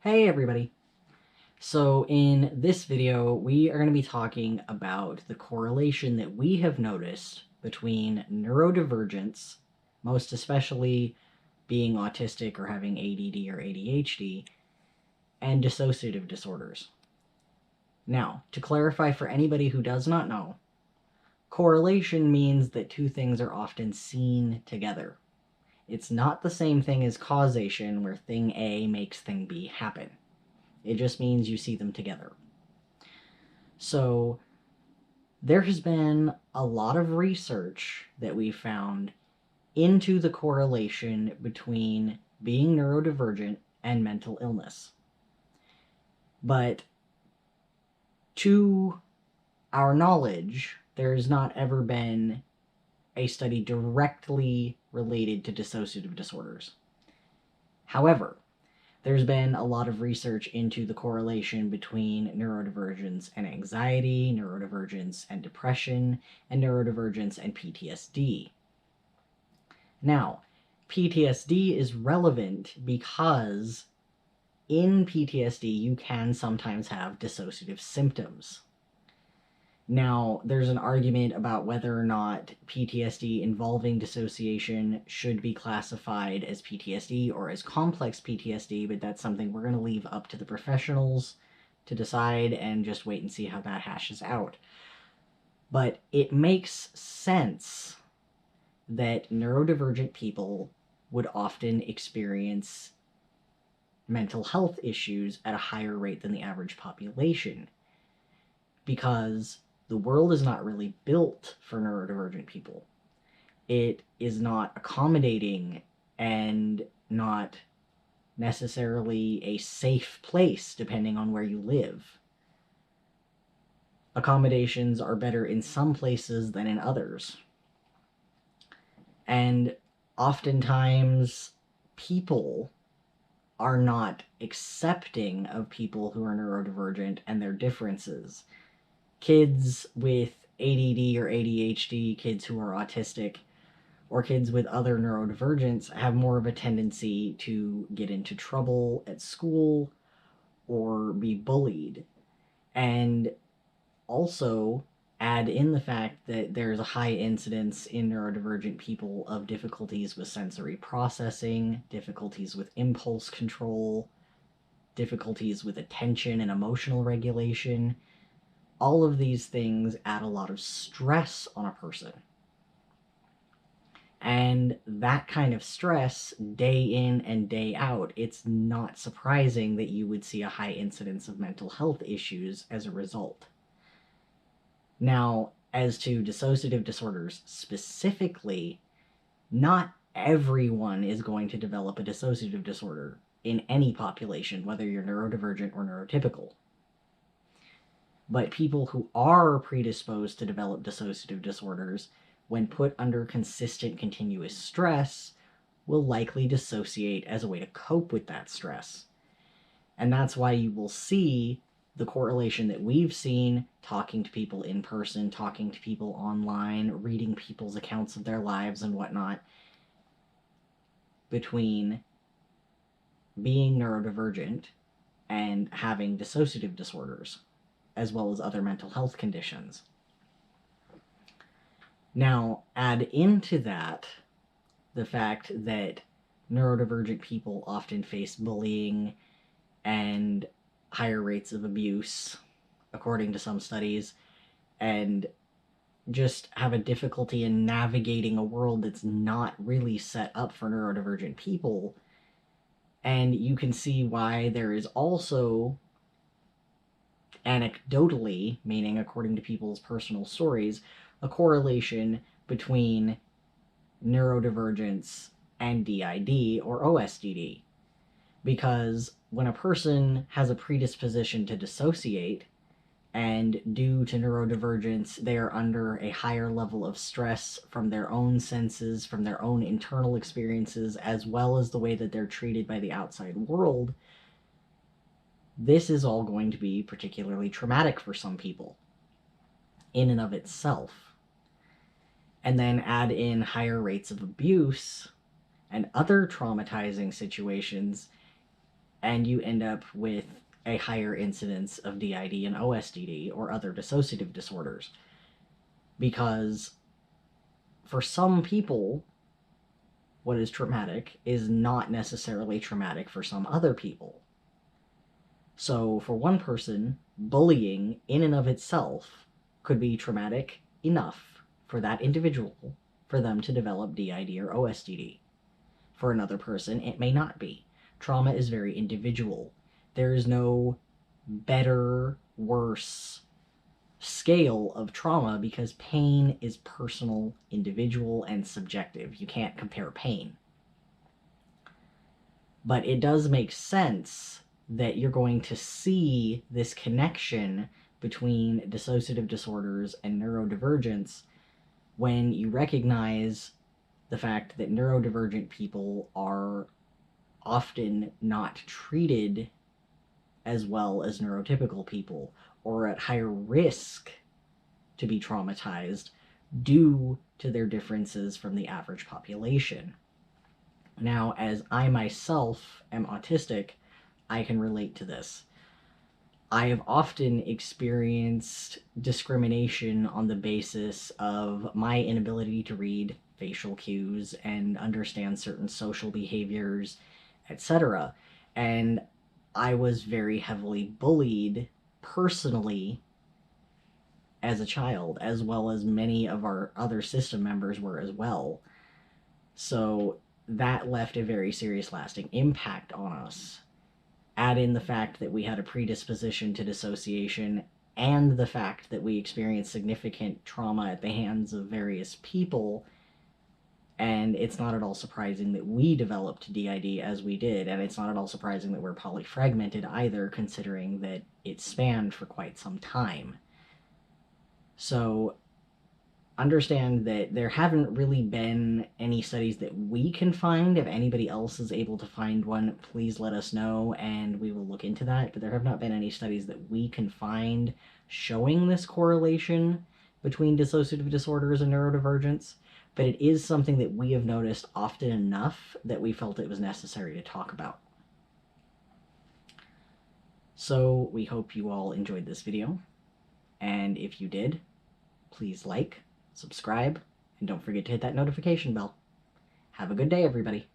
Hey everybody! So in this video, we are going to be talking about the correlation that we have noticed between neurodivergence, most especially being autistic or having ADD or ADHD, and dissociative disorders. Now, to clarify for anybody who does not know, correlation means that two things are often seen together. It's not the same thing as causation, where thing A makes thing B happen. It just means you see them together. So there has been a lot of research that we found into the correlation between being neurodivergent and mental illness. But to our knowledge, there's not ever been a study directly related to dissociative disorders. However, there's been a lot of research into the correlation between neurodivergence and anxiety, neurodivergence and depression, and neurodivergence and PTSD. Now, PTSD is relevant because in PTSD you can sometimes have dissociative symptoms. Now, there's an argument about whether or not PTSD involving dissociation should be classified as PTSD or as complex PTSD, but that's something we're going to leave up to the professionals to decide and just wait and see how that hashes out. But it makes sense that neurodivergent people would often experience mental health issues at a higher rate than the average population, because the world is not really built for neurodivergent people. It is not accommodating and not necessarily a safe place depending on where you live. Accommodations are better in some places than in others. And oftentimes people are not accepting of people who are neurodivergent and their differences. Kids with ADD or ADHD, kids who are autistic, or kids with other neurodivergence have more of a tendency to get into trouble at school or be bullied. And also add in the fact that there's a high incidence in neurodivergent people of difficulties with sensory processing, difficulties with impulse control, difficulties with attention and emotional regulation. All of these things add a lot of stress on a person. And that kind of stress, day in and day out, it's not surprising that you would see a high incidence of mental health issues as a result. Now, as to dissociative disorders specifically, not everyone is going to develop a dissociative disorder in any population, whether you're neurodivergent or neurotypical. But people who are predisposed to develop dissociative disorders, when put under consistent, continuous stress, will likely dissociate as a way to cope with that stress. And that's why you will see the correlation that we've seen, talking to people in person, talking to people online, reading people's accounts of their lives and whatnot, between being neurodivergent and having dissociative disorders, as well as other mental health conditions. Now, add into that the fact that neurodivergent people often face bullying and higher rates of abuse, according to some studies, and just have a difficulty in navigating a world that's not really set up for neurodivergent people. And you can see why there is also, anecdotally, meaning according to people's personal stories, a correlation between neurodivergence and DID or OSDD. Because when a person has a predisposition to dissociate, and due to neurodivergence, they are under a higher level of stress from their own senses, from their own internal experiences, as well as the way that they're treated by the outside world, this is all going to be particularly traumatic for some people in and of itself. And then add in higher rates of abuse and other traumatizing situations, and you end up with a higher incidence of DID and OSDD or other dissociative disorders. Because for some people, what is traumatic is not necessarily traumatic for some other people. So for one person, bullying in and of itself could be traumatic enough for that individual for them to develop DID or OSDD. For another person, it may not be. Trauma is very individual. There is no better, worse scale of trauma because pain is personal, individual, and subjective. You can't compare pain. But it does make sense that you're going to see this connection between dissociative disorders and neurodivergence when you recognize the fact that neurodivergent people are often not treated as well as neurotypical people, or at higher risk to be traumatized due to their differences from the average population. Now, as I myself am autistic, I can relate to this. I have often experienced discrimination on the basis of my inability to read facial cues and understand certain social behaviors, etc. And I was very heavily bullied personally as a child, as well as many of our other system members were as well. So that left a very serious lasting impact on us. Add in the fact that we had a predisposition to dissociation and the fact that we experienced significant trauma at the hands of various people, and it's not at all surprising that we developed DID as we did, and it's not at all surprising that we're polyfragmented either, considering that it spanned for quite some time. So understand that there haven't really been any studies that we can find. If anybody else is able to find one, please let us know and we will look into that. But there have not been any studies that we can find showing this correlation between dissociative disorders and neurodivergence. But it is something that we have noticed often enough that we felt it was necessary to talk about. So we hope you all enjoyed this video. And if you did, please like, subscribe, and don't forget to hit that notification bell. Have a good day, everybody.